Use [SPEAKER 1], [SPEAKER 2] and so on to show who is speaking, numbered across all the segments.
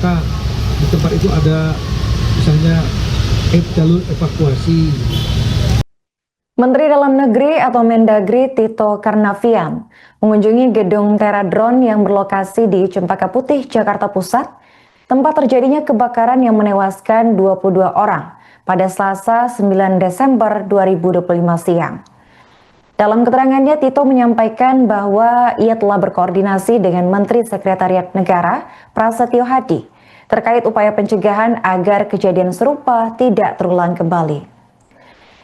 [SPEAKER 1] apakah di tempat itu ada misalnya jalur evakuasi.
[SPEAKER 2] Menteri Dalam Negeri atau Mendagri Tito Karnavian mengunjungi gedung Teradron yang berlokasi di Cempaka Putih, Jakarta Pusat, tempat terjadinya kebakaran yang menewaskan 22 orang pada Selasa 9 Desember 2025 siang. Dalam keterangannya, Tito menyampaikan bahwa ia telah berkoordinasi dengan Menteri Sekretariat Negara Prasetyo Hadi terkait upaya pencegahan agar kejadian serupa tidak terulang kembali.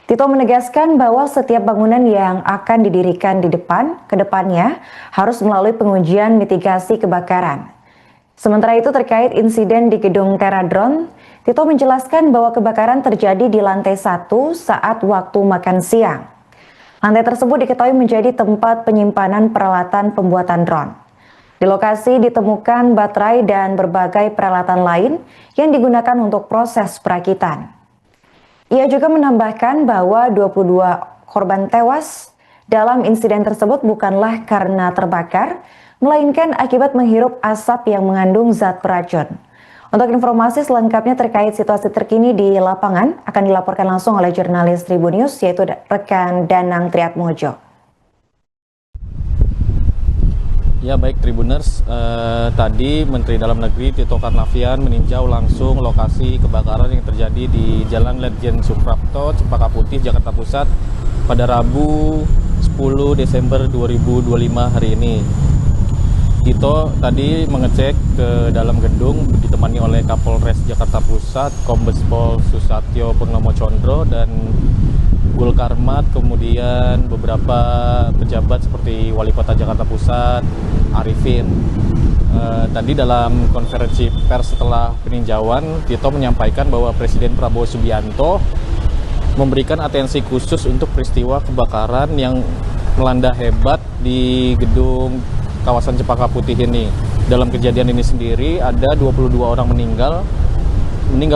[SPEAKER 2] Tito menegaskan bahwa setiap bangunan yang akan didirikan di kedepannya harus melalui pengujian mitigasi kebakaran. Sementara itu terkait insiden di gedung Teradron, Tito menjelaskan bahwa kebakaran terjadi di lantai 1 saat waktu makan siang. Lantai tersebut diketahui menjadi tempat penyimpanan peralatan pembuatan drone. Di lokasi ditemukan baterai dan berbagai peralatan lain yang digunakan untuk proses perakitan. Ia juga menambahkan bahwa 22 korban tewas dalam insiden tersebut bukanlah karena terbakar, melainkan akibat menghirup asap yang mengandung zat beracun. Untuk informasi selengkapnya terkait situasi terkini di lapangan akan dilaporkan langsung oleh jurnalis Tribunnews yaitu rekan Danang Triatmojo.
[SPEAKER 3] Ya baik Tribuners, tadi Menteri Dalam Negeri Tito Karnavian meninjau langsung lokasi kebakaran yang terjadi di Jalan Ledjen Suprapto, Cempaka Putih, Jakarta Pusat pada Rabu 10 Desember 2025 hari ini. Tito tadi mengecek ke dalam gedung ditemani oleh Kapolres Jakarta Pusat, Kombes Pol Susatyo Purnomo Condro dan Gulkarmat, kemudian beberapa pejabat seperti Wali Kota Jakarta Pusat, Arifin. Tadi dalam konferensi pers setelah peninjauan, Tito menyampaikan bahwa Presiden Prabowo Subianto memberikan atensi khusus untuk peristiwa kebakaran yang melanda hebat di gedung kawasan Cempaka Putih ini. Dalam kejadian ini sendiri ada 22 orang meninggal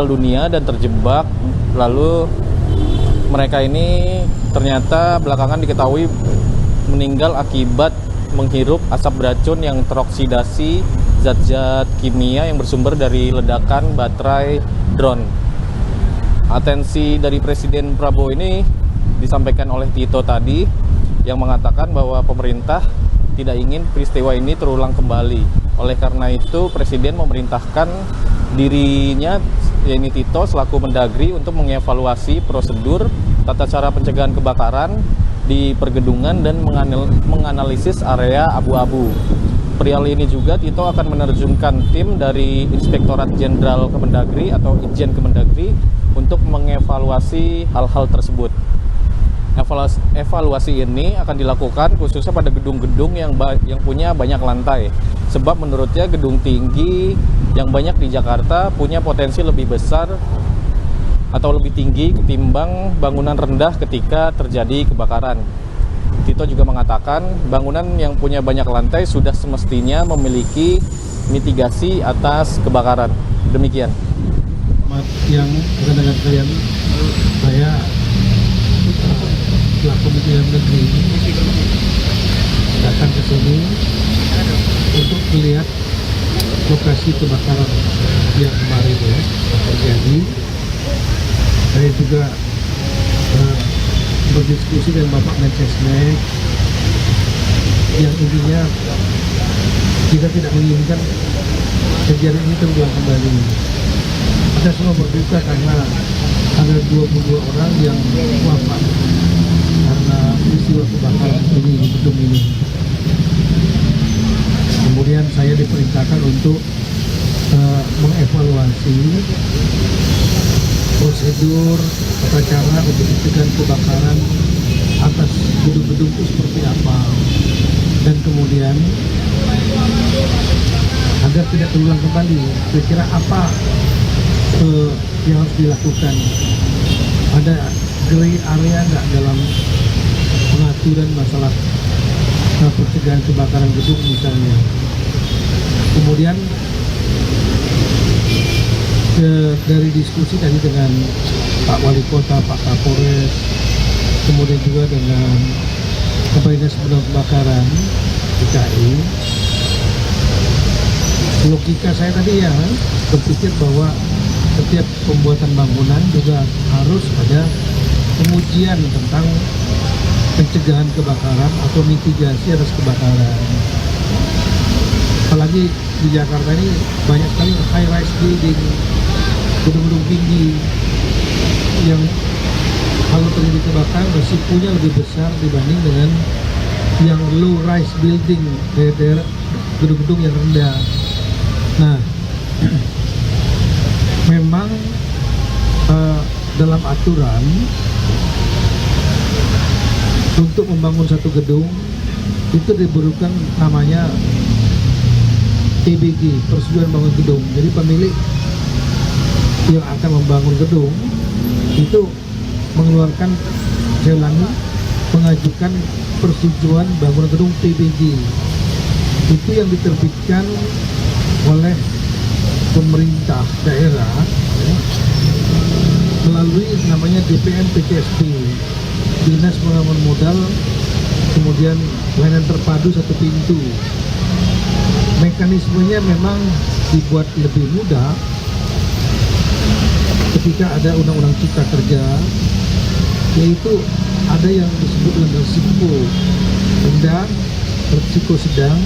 [SPEAKER 3] dunia dan terjebak, lalu mereka ini ternyata belakangan diketahui meninggal akibat menghirup asap beracun yang teroksidasi zat-zat kimia yang bersumber dari ledakan baterai drone. Atensi dari Presiden Prabowo ini disampaikan oleh Tito tadi yang mengatakan bahwa pemerintah tidak ingin peristiwa ini terulang kembali. Oleh karena itu Presiden memerintahkan dirinya, yaitu Tito selaku Mendagri, untuk mengevaluasi prosedur tata cara pencegahan kebakaran di pergedungan dan menganalisis area abu-abu. Perihal ini juga Tito akan menerjunkan tim dari Inspektorat Jenderal Kemendagri atau Itjen Kemendagri untuk mengevaluasi hal-hal tersebut. Evaluasi ini akan dilakukan khususnya pada gedung-gedung yang punya banyak lantai. Sebab menurutnya gedung tinggi yang banyak di Jakarta punya potensi lebih besar atau lebih tinggi ketimbang bangunan rendah ketika terjadi kebakaran. Tito juga mengatakan bangunan yang punya banyak lantai sudah semestinya memiliki mitigasi atas kebakaran. Demikian.
[SPEAKER 1] Yang rekan-rekan kalian, saya selaku Menteri Dalam Negeri datang ke sini untuk melihat lokasi kebakaran yang kemarin terjadi. Saya juga berdiskusi dengan Bapak Mensesnek yang intinya kita tidak menginginkan kejadian ini terulang kembali. Kita semua berduka karena ada 22 orang yang wafat karena peristiwa kebakaran ini di gedung ini. Kemudian saya diperintahkan untuk mengevaluasi prosedur tata cara untuk mencegah kebakaran atas gedung-gedung itu seperti apa, dan kemudian agar tidak terulang kembali, kira-kira apa yang harus dilakukan. Ada gray area nggak dalam pengaturan masalah pencegahan kebakaran gedung misalnya. Kemudian dari diskusi tadi dengan Pak Wali Kota, Pak Kapolres, kemudian juga dengan Kepala Dinas Pemadam Kebakaran DKI, logika saya tadi ya berpikir bahwa setiap pembuatan bangunan juga harus ada pengujian tentang pencegahan kebakaran atau mitigasi atas kebakaran. Apalagi di Jakarta ini banyak sekali high rise building, gedung-gedung tinggi yang kalau terjadi kebakaran resikonya lebih besar dibanding dengan yang low rise building, daerah gedung-gedung yang rendah. Nah, memang dalam aturan untuk membangun satu gedung itu diperlukan namanya PBG, persetujuan bangun gedung. Jadi pemilik yang akan membangun gedung itu mengeluarkan, saya ulangi, mengajukan persetujuan bangunan gedung PBG. Itu yang diterbitkan oleh pemerintah daerah ya, melalui namanya DPM PTSP, Dinas Penanaman Modal, kemudian Layanan Terpadu Satu Pintu. Mekanismenya memang dibuat lebih mudah ketika ada Undang-Undang Cipta Kerja, yaitu ada yang disebut dengan risiko rendah, risiko sedang,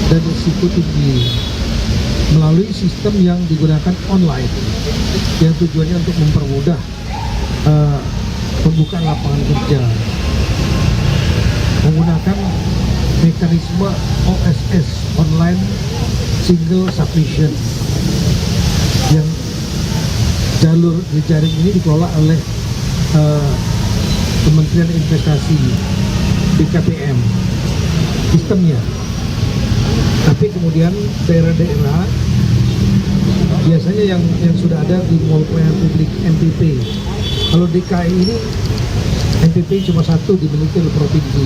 [SPEAKER 1] dan risiko tinggi melalui sistem yang digunakan online yang tujuannya untuk mempermudah pembukaan lapangan kerja menggunakan mekanisme OSS, Online Single Submission, yang jalur jejaring ini dikelola oleh Kementerian Investasi, BKPM sistemnya. Tapi kemudian daerah-daerah biasanya yang sudah ada di Mall Pelayanan Publik MPP. Kalau DKI ini MPP cuma satu dimiliki oleh provinsi.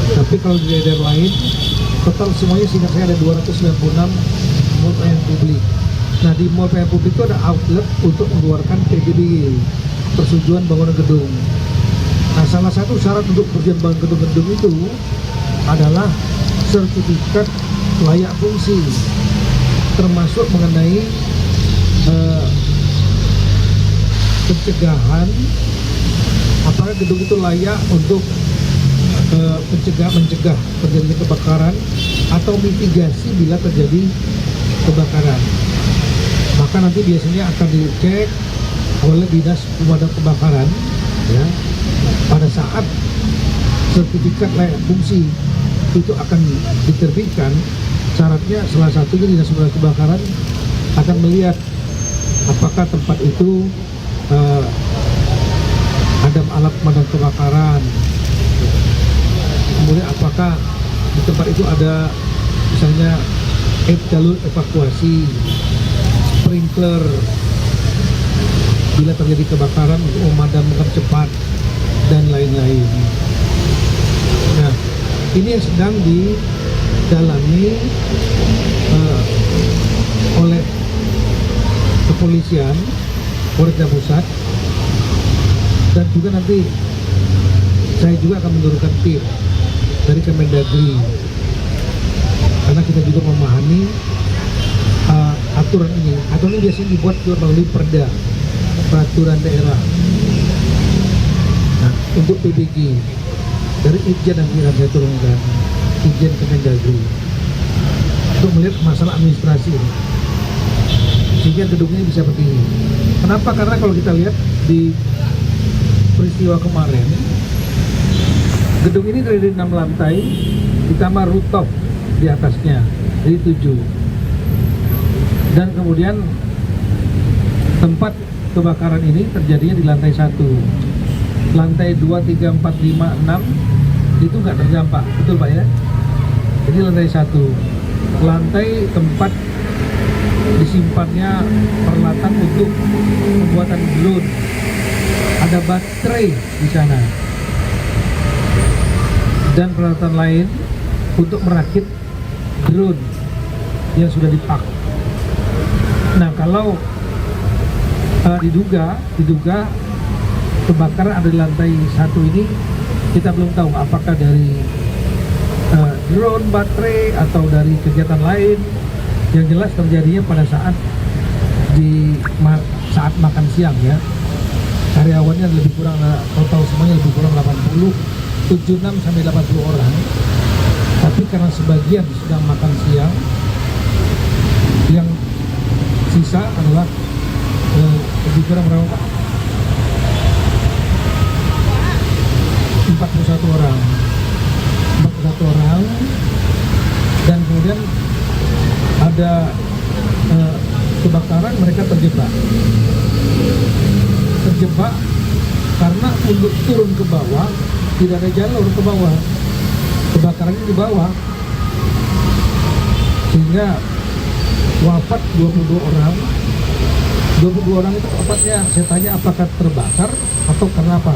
[SPEAKER 1] Tapi kalau di daerah lain total semuanya seingat saya ada 296 Mall Pelayanan Publik. Nah, di Mall Pelayanan Publik itu ada outlet untuk mengeluarkan PBG, persetujuan bangunan gedung. Nah, salah satu syarat untuk persetujuan bangunan gedung-gedung itu adalah sertifikat layak fungsi, termasuk mengenai pencegahan, apakah gedung itu layak untuk mencegah terjadinya kebakaran atau mitigasi bila terjadi kebakaran. Maka nanti biasanya akan dicek oleh Dinas Pemadam Kebakaran ya, pada saat sertifikat layak fungsi itu akan diterbitkan. Syaratnya salah satunya Dinas Pemadam Kebakaran akan melihat apakah tempat itu ada alat pemadam kebakaran, kemudian apakah di tempat itu ada misalnya jalur evakuasi, sprinkler bila terjadi kebakaran untuk memadamkan cepat, dan lain-lain. Nah, ini yang sedang didalami oleh kepolisian Polres Pusat, dan juga nanti saya juga akan menurunkan tim dari Kemendagri, karena kita juga memahami aturan ini. Aturan ini biasanya dibuat melalui peraturan daerah. Nah, untuk PBG dari Itjen yang akan saya turunkan, Itjen Kemendagri, untuk melihat masalah administrasi ini, sehingga gedungnya bisa begini. Kenapa? Karena kalau kita lihat di peristiwa kemarin, gedung ini dari 6 lantai ditambah rooftop di atasnya, jadi 7. Dan kemudian tempat kebakaran ini terjadinya di lantai 1. Lantai 2, 3, 4, 5, 6 itu nggak terdampak, betul Pak ya? Jadi lantai 1. Lantai tempat disimpannya peralatan untuk pembuatan drone, ada baterai di sana dan peralatan lain untuk merakit drone yang sudah dipak. Nah, kalau diduga kebakaran ada di lantai 1 ini, kita belum tahu apakah dari drone, baterai, atau dari kegiatan lain. Yang jelas terjadinya pada saat saat makan siang ya. Karyawannya lebih kurang, total semuanya lebih kurang 76 sampai 80 orang. Tapi karena sebagian sedang makan siang, yang sisa adalah lebih kurang berapa? 41 orang. 41 orang, dan kemudian ada kebakaran, mereka terjebak karena untuk turun ke bawah tidak ada jalur ke bawah, kebakarannya di bawah, sehingga wafat 22 orang. 22 orang itu wafatnya, saya tanya apakah terbakar atau karena apa?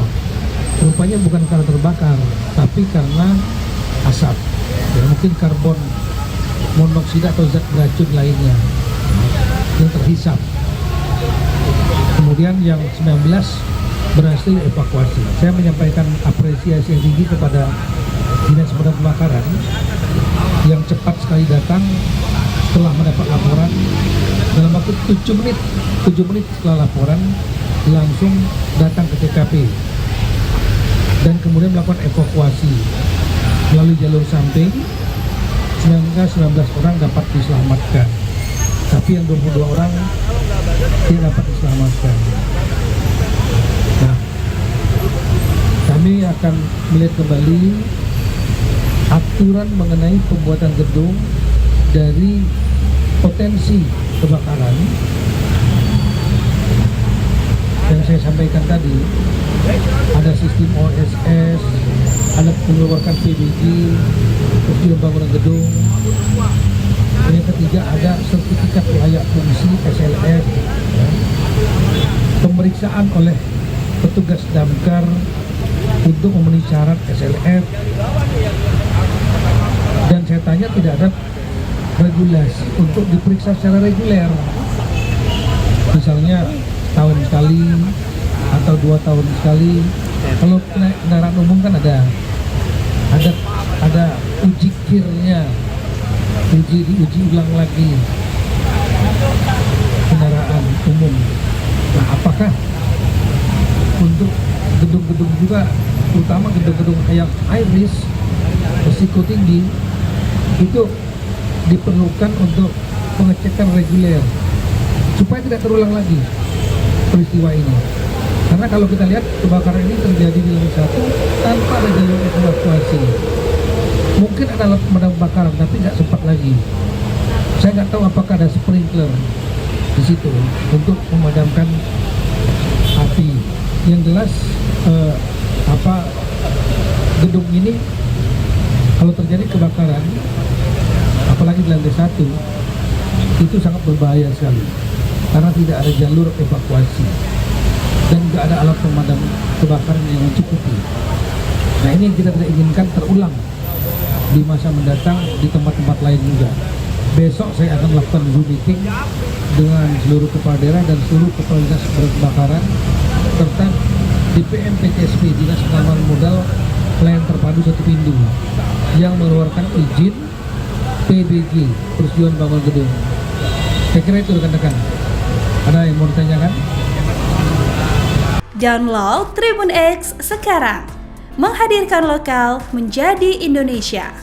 [SPEAKER 1] Rupanya bukan karena terbakar, tapi karena asap ya, mungkin karbon monoksida atau zat beracun lainnya yang terhisap. Kemudian yang 19 berhasil evakuasi. Saya menyampaikan apresiasi yang tinggi kepada Dinas Pemadam Kebakaran yang cepat sekali datang setelah mendapat laporan. Dalam waktu 7 menit setelah laporan langsung datang ke TKP dan kemudian melakukan evakuasi melalui jalur samping, sehingga 19 orang dapat diselamatkan, tapi yang 22 orang tidak dapat diselamatkan. Nah, kami akan melihat kembali aturan mengenai pembuatan gedung dari potensi kebakaran yang saya sampaikan tadi. Ada sistem OSS, ada mengeluarkan PBG, terus bangunan gedung. Yang ketiga ada sertifikat layak fungsi SLF, pemeriksaan oleh petugas damkar untuk memenuhi syarat SLF, dan saya tanya tidak ada regulasi untuk diperiksa secara reguler, misalnya tahun sekali atau 2 tahun sekali. Kalau kendaraan umum kan ada uji kirnya, diuji ulang lagi kendaraan umum. Nah, apakah untuk gedung-gedung juga, terutama gedung-gedung yang high risk, risiko tinggi, itu diperlukan untuk pengecekan reguler supaya tidak terulang lagi peristiwa ini. Karena kalau kita lihat kebakaran ini terjadi di lantai 1 tanpa ada jalur evakuasi. Mungkin ada alat pemadam kebakaran tapi nggak sempat lagi. Saya nggak tahu apakah ada sprinkler di situ untuk memadamkan api. Yang jelas gedung ini kalau terjadi kebakaran, apalagi di lantai 1, itu sangat berbahaya sekali karena tidak ada jalur evakuasi dan nggak ada alat pemadam kebakaran yang mencukupi. Nah, ini yang kita tidak inginkan terulang di masa mendatang di tempat-tempat lain juga. Besok saya akan melakukan Zoom meeting dengan seluruh kepala daerah dan seluruh kepala dinas kebakaran serta DPM PTSP, Dinas Penanaman Modal Pelayanan Terpadu Satu Pintu, yang mengeluarkan izin PBG, persetujuan bangun gedung. Saya kira itu rekan-rekan. Ada yang mau ditanyakan?
[SPEAKER 4] Download Tribun X sekarang, menghadirkan lokal menjadi Indonesia.